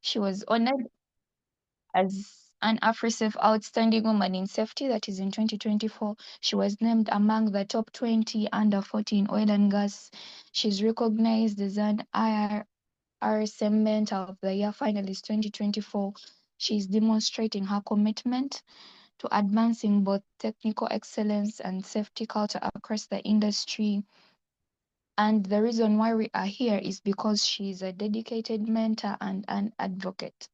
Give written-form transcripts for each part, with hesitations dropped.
She was honored as an AfriSafe Outstanding Woman in Safety, that is in 2024. She was named among the top 20 under 40 oil and gas. She's recognized as an IRSM Mentor of the Year finalist 2024. She's demonstrating her commitment to advancing both technical excellence and safety culture across the industry. And the reason why we are here is because she is a dedicated mentor and an advocate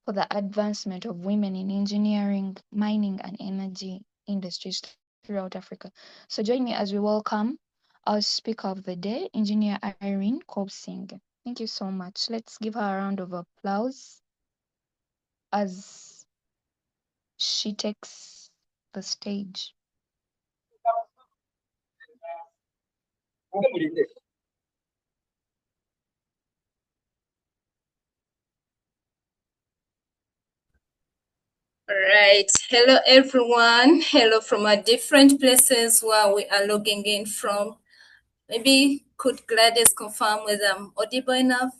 for the advancement of women in engineering, mining, and energy industries throughout Africa. So join me as we welcome our speaker of the day, Engineer Irene Kobsing. Thank you so much. Let's give her a round of applause as she takes the stage. All right. Hello, everyone. Hello from our different places where we are logging in from. Maybe could Gladys confirm whether I'm audible enough?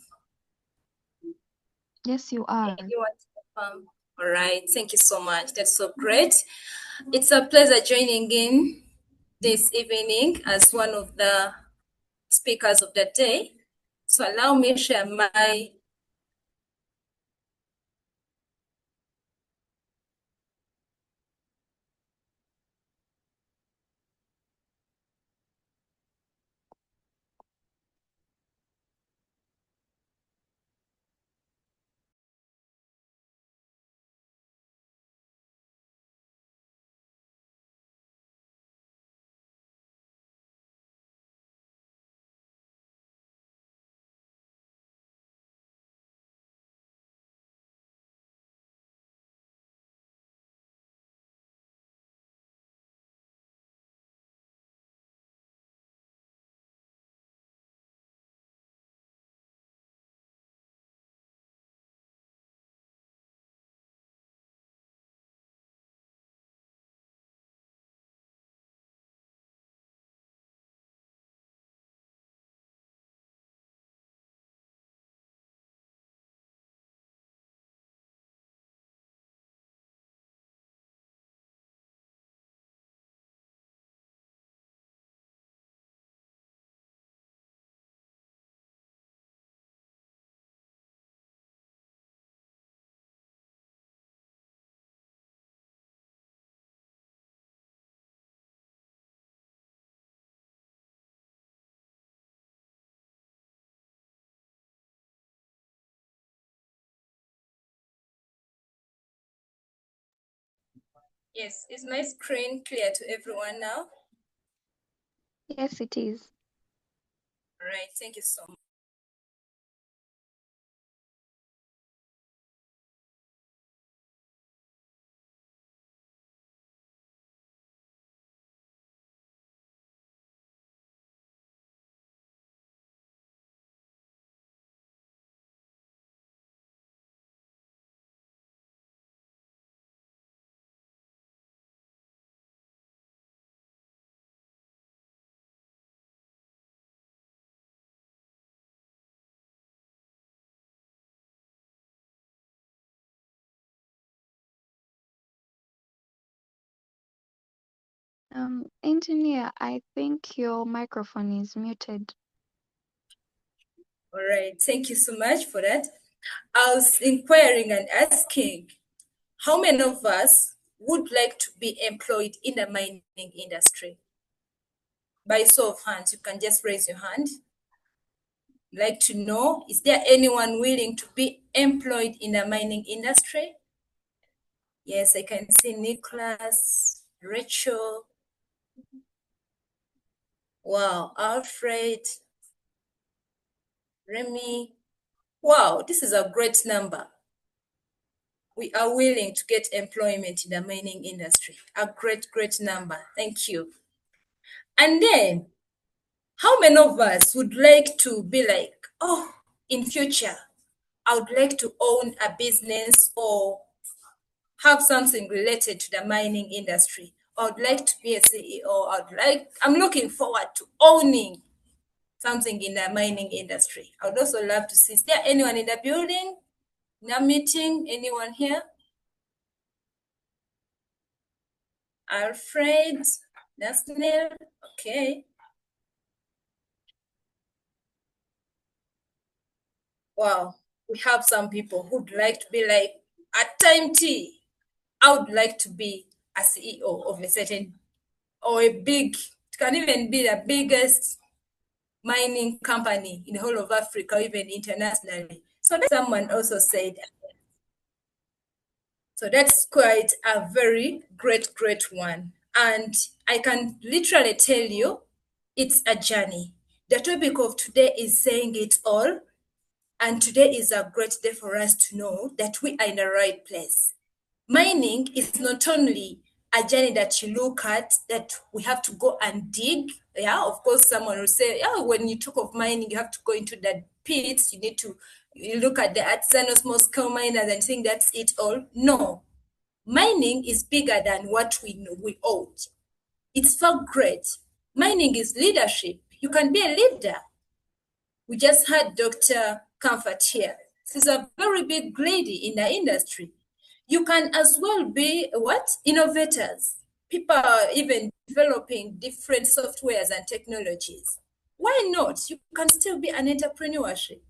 Yes, you are. You want to confirm? All right. Thank you so much. That's so great. It's a pleasure joining in this evening as one of the speakers of the day. So allow me to share my Yes, is my screen clear to everyone now? Yes, it is. All right, thank you so much. Engineer, I think your microphone is muted. All right, thank you so much for that. I was inquiring and asking, how many of us would like to be employed in the mining industry? By show of hands, you can just raise your hand. Like to know, is there anyone willing to be employed in the mining industry? Yes, I can see Nicholas, Rachel. Wow, Alfred, Remy. Wow, this is a great number. We are willing to get employment in the mining industry. A great, great number. Thank you. And then, how many of us would like to be like, oh, in future, I would like to own a business or have something related to the mining industry. I would like to be a CEO. I'm looking forward to owning something in the mining industry. I would also love to see, is there anyone in the building? No meeting? Anyone here? Alfred? Nathaniel? Okay. Wow. We have some people who'd like to be like, at time T, I would like to be a CEO of a certain, or a big, it can even be the biggest mining company in the whole of Africa, or even internationally. So someone also said, so that's quite a very great, great one. And I can literally tell you it's a journey. The topic of today is saying it all. And today is a great day for us to know that we are in the right place. Mining is not only a journey that you look at, that we have to go and dig. Yeah, of course, someone will say, yeah, when you talk of mining, you have to go into the pits, you look at the artisanal small scale miners and think that's it all. No, mining is bigger than what we know we ought. It's far great. Mining is leadership. You can be a leader. We just had Dr. Comfort here. She's a very big lady in the industry. You can as well be what? Innovators. People are even developing different softwares and technologies. Why not? You can still be an entrepreneurship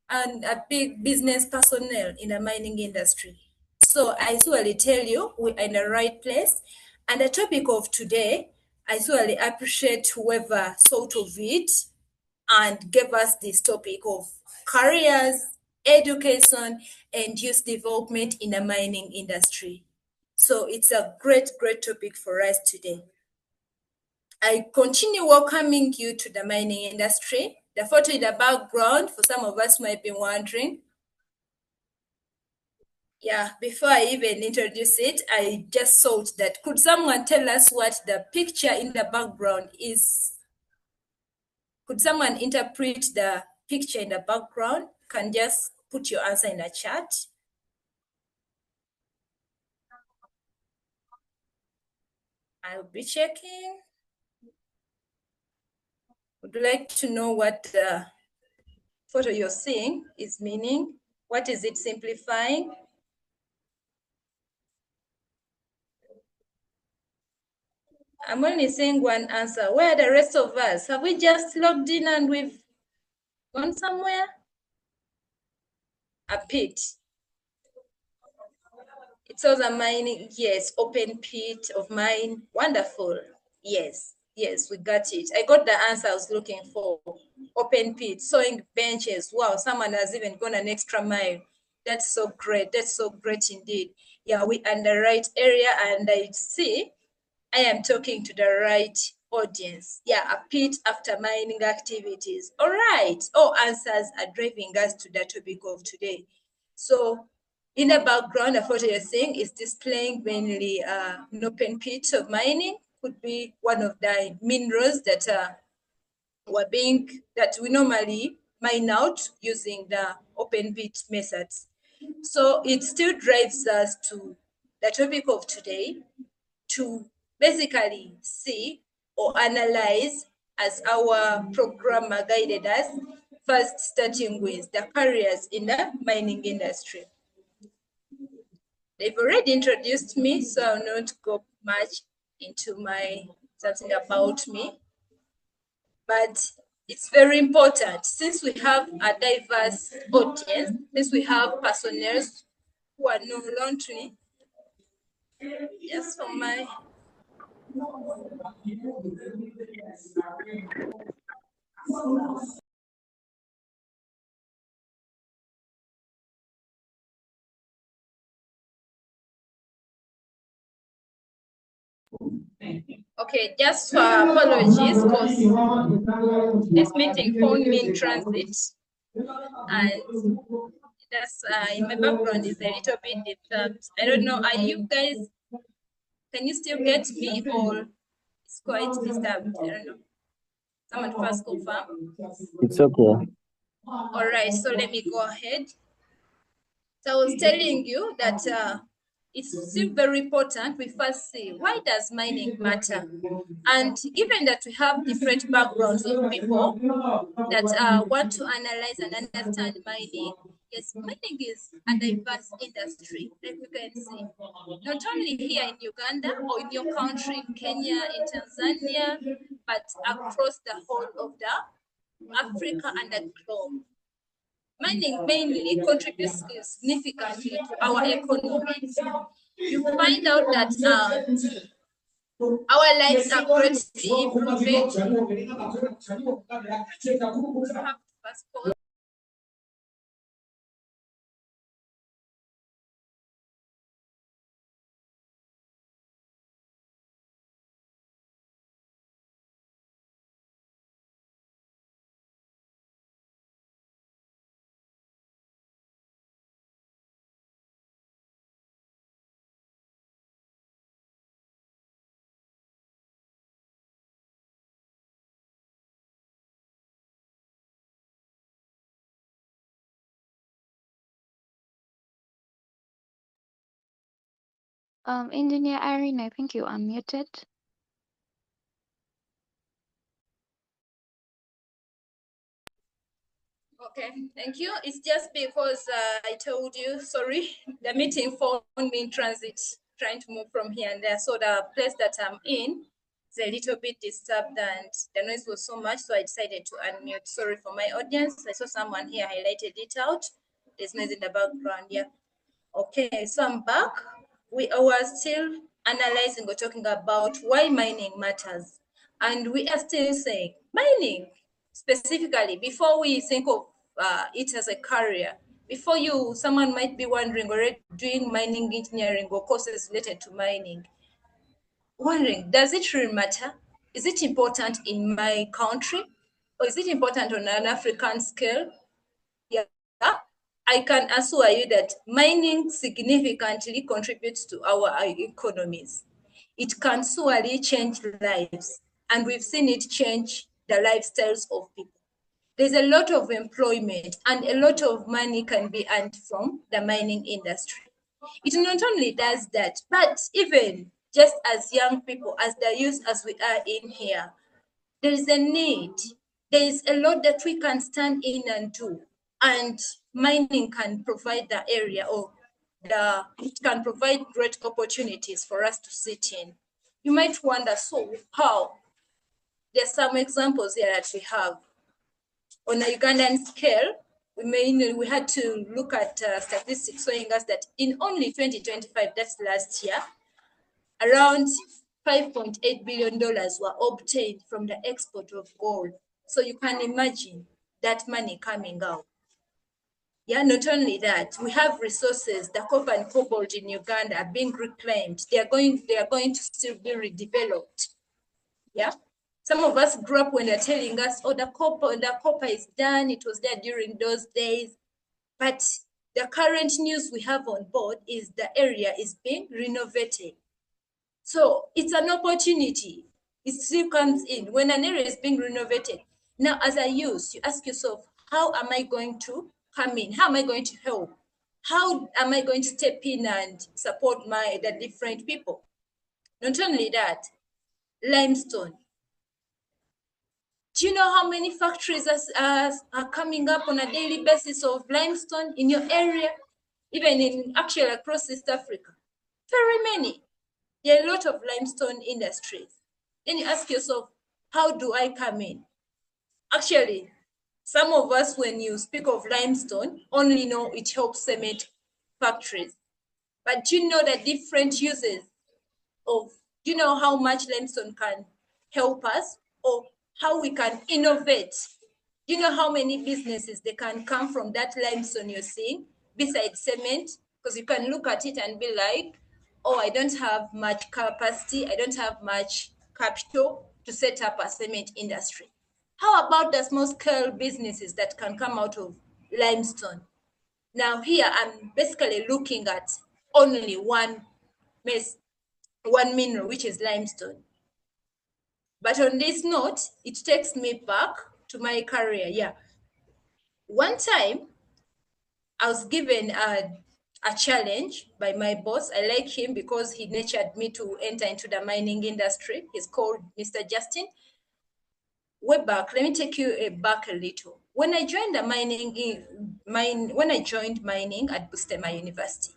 and a big business personnel in the mining industry. So I surely tell you, we are in the right place. And the topic of today, I surely appreciate whoever thought of it and gave us this topic of careers, education, and youth development in the mining industry. So it's a great, great topic for us today. I continue welcoming you to the mining industry. The photo in the background, for some of us might be wondering. Yeah, before I even introduce it, I just thought that could someone tell us what the picture in the background is? Could someone interpret the picture in the background? Can just put your answer in the chat. I'll be checking. Would like to know what the photo you're seeing is meaning. What is it simplifying? I'm only seeing one answer. Where are the rest of us? Have we just logged in and we've gone somewhere? A pit. It's also mining. Yes, open pit of mine. Wonderful. Yes, yes, we got it. I got the answer I was looking for. Open pit, sewing benches. Wow, someone has even gone an extra mile. That's so great. That's so great indeed. Yeah, we are in the right area, and I see I am talking to the right audience. Yeah, a pit after mining activities. All right. All answers are driving us to the topic of today. So in the background, the photo you're seeing is displaying mainly an open pit of mining. Could be one of the minerals that that we normally mine out using the open pit methods. So it still drives us to the topic of today, to basically see or analyze, as our programmer guided us, first starting with the careers in the mining industry. They've already introduced me, so I'll not go much into something about me. But it's very important, since we have a diverse audience, since we have personnel who are no laundry. Just for my okay, just for apologies, because this meeting phoned me in transit, and that's in my background is a little bit disturbed. I don't know, are you guys, can you still get me, or it's quite disturbed? I don't know. Someone first confirm. It's okay. All right, so let me go ahead. So I was telling you that it's still very important we first see, why does mining matter? And given that we have different backgrounds of people that want to analyze and understand mining, Yes, mining is a diverse industry, like you can see, not only here in Uganda or in your country, in Kenya, in Tanzania, but across the whole of the Africa and the globe. Mining mainly contributes significantly to our economy. You find out that our lives are greatly improving. Engineer Irene, I think you are muted. Okay, thank you. It's just because I told you, sorry, the meeting phone me in transit, trying to move from here and there. So the place that I'm in is a little bit disturbed and the noise was so much, so I decided to unmute. Sorry for my audience. I saw someone here highlighted it out. There's noise in the background, yeah. Okay, so I'm back. We are still analyzing or talking about why mining matters. And we are still saying mining specifically, before we think of it as a career, before someone might be wondering already doing mining engineering or courses related to mining, wondering, does it really matter? Is it important in my country? Or is it important on an African scale? Yeah, I can assure you that mining significantly contributes to our economies. It can surely change lives, and we've seen it change the lifestyles of people. There's a lot of employment and a lot of money can be earned from the mining industry. It not only does that, but even just as young people, as the youth as we are in here, there is a need. There is a lot that we can stand in and do. And mining can provide the area or it can provide great opportunities for us to sit in. You might wonder, so how? There's some examples here that we have. On a Ugandan scale, we had to look at statistics showing us that in only 2025, that's last year, around $5.8 billion were obtained from the export of gold. So you can imagine that money coming out. Yeah, not only that, we have resources, the copper and cobalt in Uganda are being reclaimed. They are going to still be redeveloped. Yeah. Some of us grew up when they're telling us, oh, the copper is done. It was there during those days. But the current news we have on board is the area is being renovated. So it's an opportunity. It still comes in when an area is being renovated. Now, as a youth, you ask yourself, how am I going to come in? How am I going to help? How am I going to step in and support the different people? Not only that, limestone. Do you know how many factories are coming up on a daily basis of limestone in your area? Even in actually across East Africa. Very many. There are a lot of limestone industries. Then you ask yourself, how do I come in? Actually, some of us, when you speak of limestone, only know it helps cement factories. But do you know the different uses of, do you know how much limestone can help us or how we can innovate? Do you know how many businesses they can come from that limestone you're seeing besides cement? Because you can look at it and be like, oh, I don't have much capacity, I don't have much capital to set up a cement industry. How about the small scale businesses that can come out of limestone? Now here I'm basically looking at only one mineral, which is limestone. But on this note, it takes me back to my career. Yeah. One time, I was given a challenge by my boss. I like him because he nurtured me to enter into the mining industry. He's called Mr. Justin. Way back, let me take you back a little. When I joined the mining when I joined mining at Busitema University,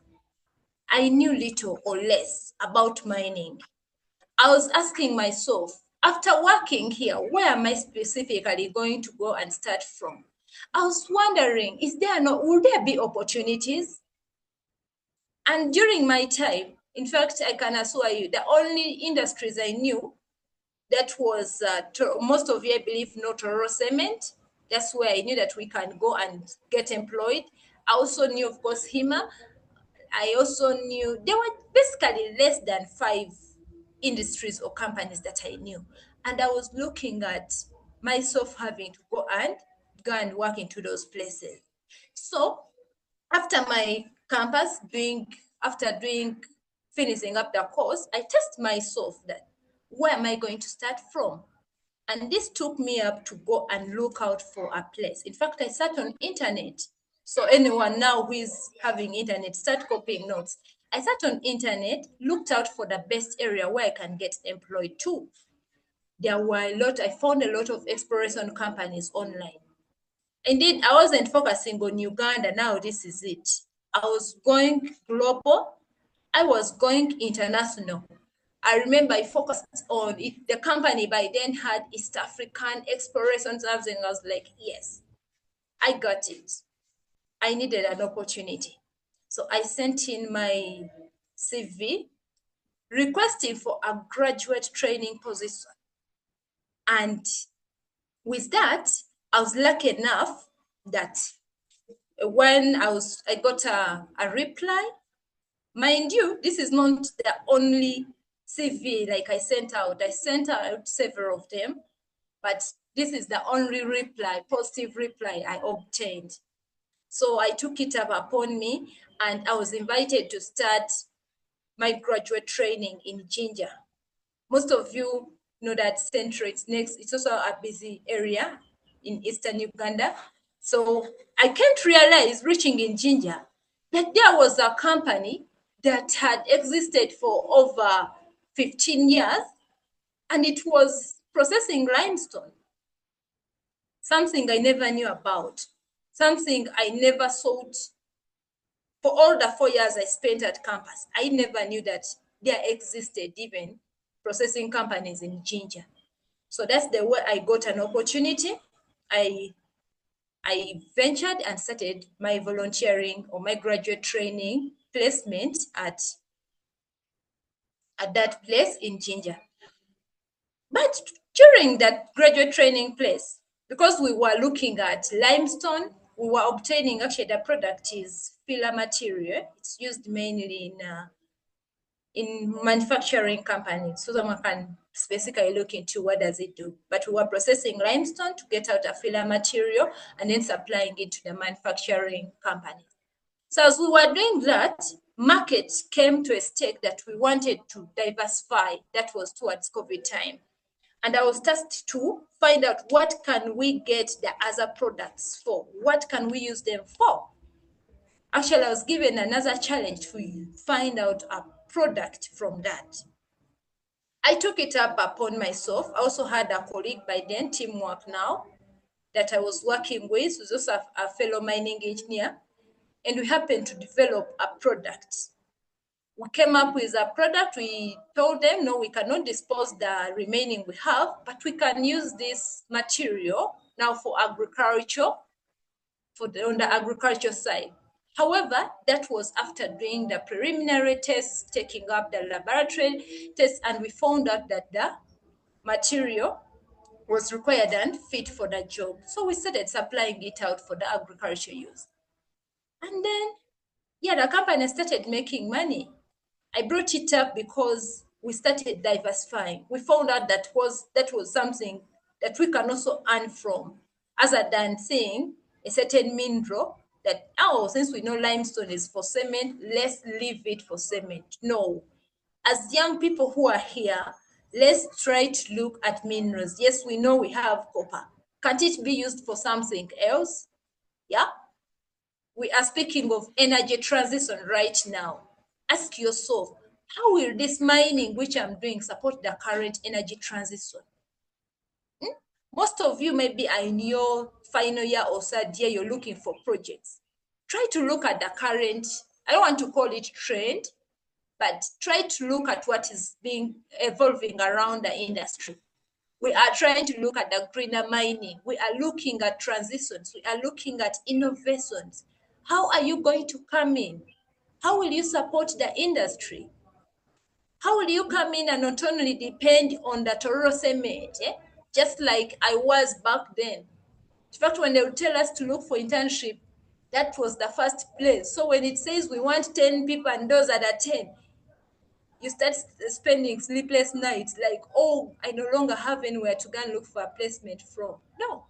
I knew little or less about mining. I was asking myself, after working here, where am I specifically going to go and start from? I was wondering, will there be opportunities? And during my time, in fact, I can assure you, the only industries I knew that was most of you, I believe, know Tororo Cement. That's where I knew that we can go and get employed. I also knew, of course, HIMA. I also knew there were basically less than 5 industries or companies that I knew. And I was looking at myself having to go and work into those places. So after my campus, finishing up the course, I test myself that where am I going to start from? And this took me up to go and look out for a place. In fact, I sat on internet. So anyone now who is having internet, start copying notes. I sat on internet, looked out for the best area where I can get employed too. I found a lot of exploration companies online. Indeed, I wasn't focusing on Uganda. Now this is it. I was going global. I was going international. I remember I focused on if the company by then had East African exploration something. I was like, yes, I got it. I needed an opportunity. So I sent in my CV requesting for a graduate training position. And with that, I was lucky enough that when I got a reply. Mind you, this is not the only CV like I sent out. I sent out several of them, but this is the only positive reply I obtained. So I took it up upon me and I was invited to start my graduate training in Jinja. Most of you know that Central, it's also a busy area in Eastern Uganda. So I can't realize reaching in Jinja that there was a company that had existed for over 15 years and it was processing limestone. Something I never knew about, something I never thought. For all the 4 years I spent at campus, I never knew that there existed even processing companies in Jinja. So that's the way I got an opportunity. I ventured and started my volunteering or my graduate training placement at that place in Jinja. But during that graduate training place, because we were looking at limestone, we were obtaining, actually the product is filler material. It's used mainly in manufacturing companies, so someone can specifically look into what does it do. But we were processing limestone to get out a filler material and then supplying it to the manufacturing company. So as we were doing that, markets came to a state that we wanted to diversify. That was towards COVID time. And I was tasked to find out what can we get the other products for? What can we use them for? Actually, I was given another challenge to find out a product from that. I took it up upon myself. I also had a colleague by then, teamwork now, that I was working with, who's also a fellow mining engineer, and we happened to develop a product. We came up with a product. We told them, no, we cannot dispose the remaining we have, but we can use this material now for agriculture, on the agriculture side. However, that was after doing the preliminary tests, taking up the laboratory tests, and we found out that the material was required and fit for the job. So we started supplying it out for the agriculture use. And then, yeah, the company started making money. I brought it up because we started diversifying. We found out that was something that we can also earn from, other than saying a certain mineral that, since we know limestone is for cement, let's leave it for cement. No. As young people who are here, let's try to look at minerals. Yes, we know we have copper. Can't it be used for something else? Yeah? We are speaking of energy transition right now. Ask yourself, how will this mining which I'm doing support the current energy transition? Most of you maybe are in your final year or third year, you're looking for projects. Try to look at the current, I don't want to call it trend, but try to look at what is being evolving around the industry. We are trying to look at the greener mining. We are looking at transitions. We are looking at innovations. How are you going to come in? How will you support the industry? How will you come in and not only depend on the Tororo cement, just like I was back then? In fact, when they would tell us to look for internship, that was the first place. So when it says we want 10 people and those are the 10, you start spending sleepless nights like, oh, I no longer have anywhere to go and look for a placement from. No.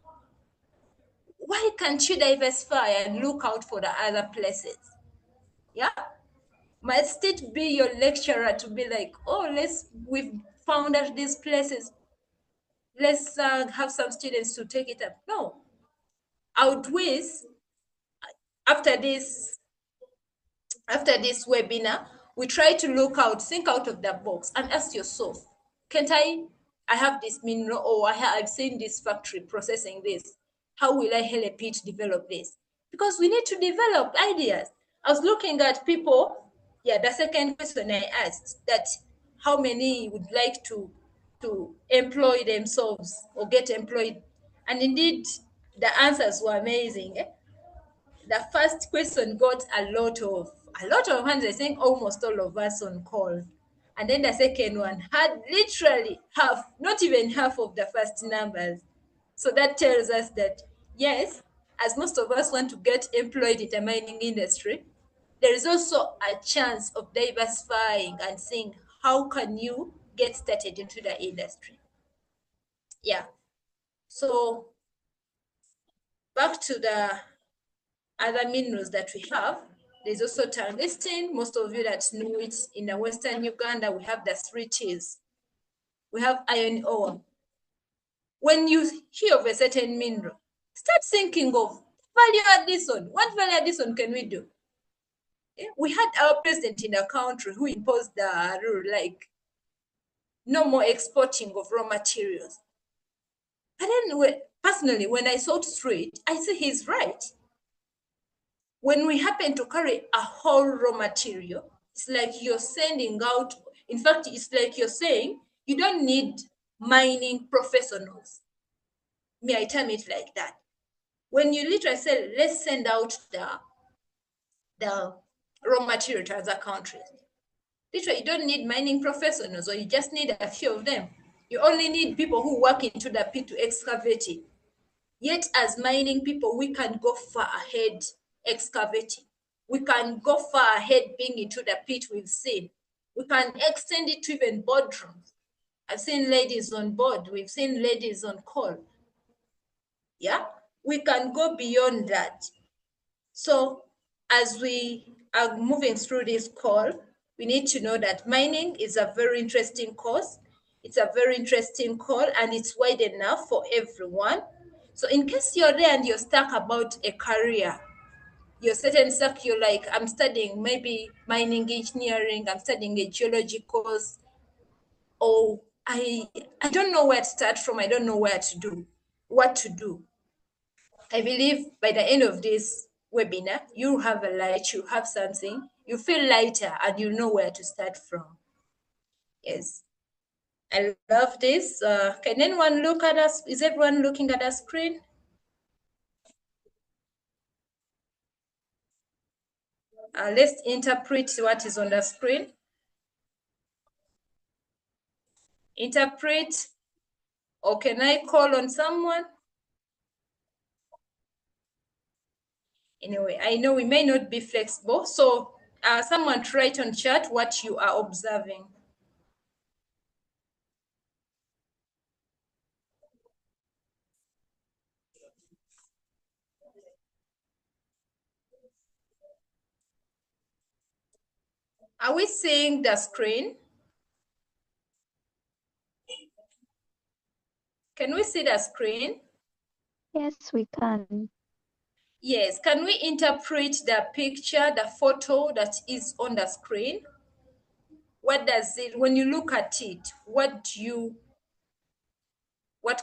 Why can't you diversify and look out for the other places? Yeah. Must it be your lecturer to be like, oh, we've found out these places. Let's have some students to take it up. No. I would wish after this webinar, we try to look out, think out of the box and ask yourself, can't I have this mineral, or I've seen this factory processing this. How will I help it develop this? Because we need to develop ideas. I was looking at people, the second question I asked, that how many would like to employ themselves or get employed? And indeed, the answers were amazing. The first question got a lot of hands. I think almost all of us on call. And then the second one had literally half, not even half of the first numbers. So that tells us that, yes, as most of us want to get employed in the mining industry, there is also a chance of diversifying and seeing how can you get started into the industry. Yeah. So back to the other minerals that we have. There's also tungsten. Most of you that know it, in the Western Uganda, we have the 3 T's. We have iron ore. When you hear of a certain mineral, start thinking of value addition. What value addition can we do? We had our president in the country who imposed the rule, like no more exporting of raw materials. But then personally, when I thought through it, I see he's right. When we happen to carry a whole raw material, it's like you're sending out, in fact, it's like you're saying you don't need mining professionals. May I term it like that? When you literally say, let's send out the raw material to other countries, literally you don't need mining professionals, or you just need a few of them. You only need people who work into the pit to excavate it. Yet as mining people, we can go far ahead excavating. We can go far ahead being into the pit we've seen. We can extend it to even boardrooms. I've seen ladies on board. We've seen ladies on call. Yeah, we can go beyond that. So as we are moving through this call, we need to know that mining is a very interesting course. It's a very interesting call, and it's wide enough for everyone. So in case you're there and you're stuck about a career, you're certain stuck, you're like, I'm studying maybe mining engineering, I'm studying a geology course, or I don't know where to start from, I don't know what to do. I believe by the end of this webinar, you have a light, you have something, you feel lighter, and you know where to start from. Yes. I love this. Can anyone look at us? Is everyone looking at our screen? Let's interpret what is on the screen. Interpret, or can I call on someone? Anyway, I know we may not be flexible, so someone write on chat what you are observing. Are we seeing the screen? Can we see the screen? Yes, we can. Yes, can we interpret the picture, the photo that is on the screen? What does it, when you look at it, what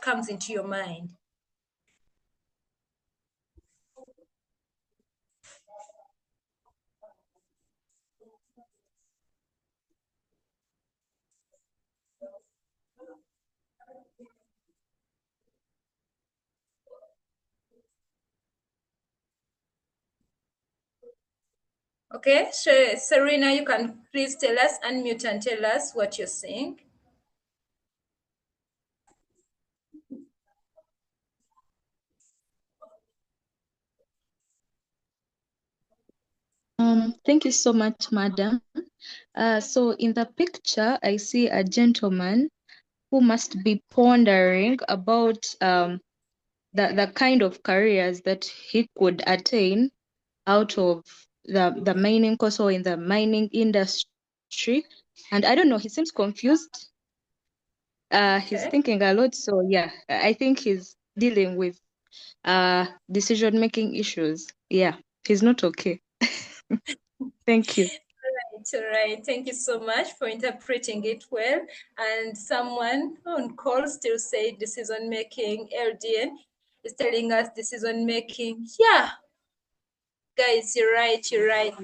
comes into your mind? Okay, so Serena, you can please tell us, unmute and tell us what you're saying. Thank you so much, madam. So in the picture, I see a gentleman who must be pondering about the kind of careers that he could attain out of the mining course or in the mining industry. And I don't know, he seems confused. He's Okay. thinking a lot. So yeah, I think he's dealing with decision-making issues. Yeah, he's not okay. Thank you. All right. Thank you so much for interpreting it well. And someone on call still say decision making. LDN is telling us decision making. Yeah, guys, you're right. You're right.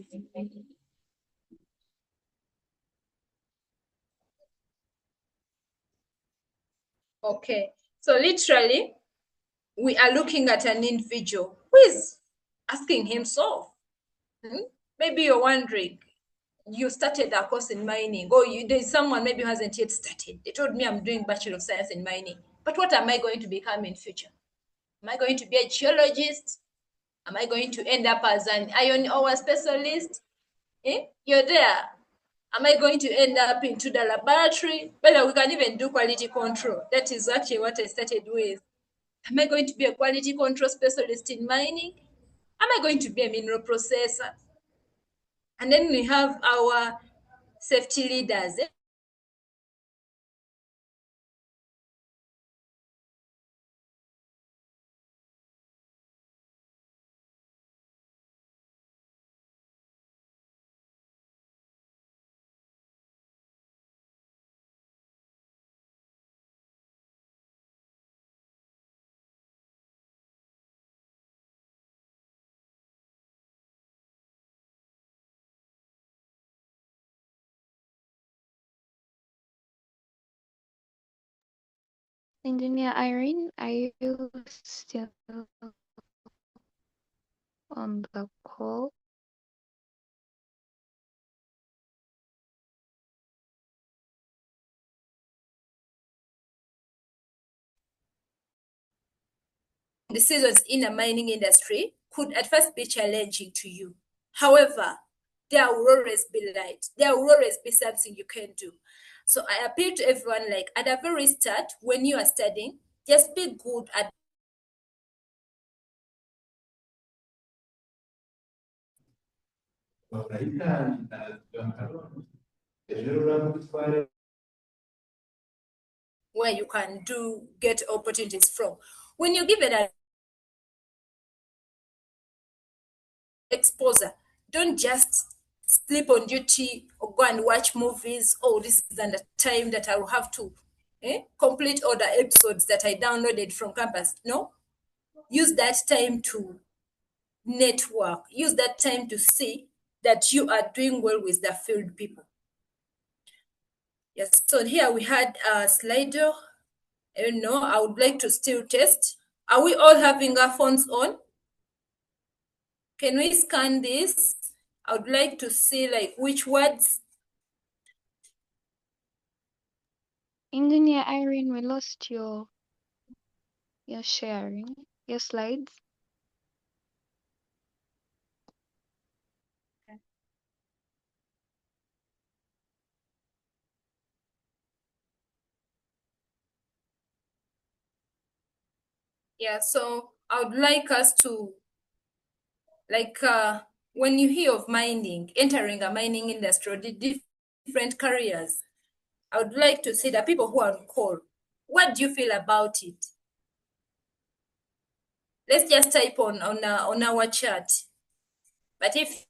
Okay. So literally, we are looking at an individual who is asking himself. Maybe you're wondering, you started a course in mining, or there's someone maybe who hasn't yet started. They told me I'm doing Bachelor of Science in mining, but what am I going to become in future? Am I going to be a geologist? Am I going to end up as an iron ore specialist? You're there. Am I going to end up into the laboratory? Well, we can even do quality control. That is actually what I started with. Am I going to be a quality control specialist in mining? Am I going to be a mineral processor? And then we have our safety leaders. Engineer Irene, are you still on the call? Decisions in a mining industry could at first be challenging to you. However, there will always be light. There will always be something you can do. So I appeal to everyone, like at the very start, when you are studying, just be good at where you can get opportunities from. When you're given an exposure, don't just sleep on duty or go and watch movies. Oh, this is the time that I will have to complete all the episodes that I downloaded from campus. No, use that time to network. Use that time to see that you are doing well with the field people. Yes, so here we had a Slido. I don't know, I would like to still test. Are we all having our phones on? Can we scan this? I would like to see like which words. Engineer Irene, we lost your sharing, your slides. Yeah, so I would like us to like when you hear of mining, entering a mining industry or the different careers, I would like to see the people who are on call. What do you feel about it? Let's just type on our chat. But if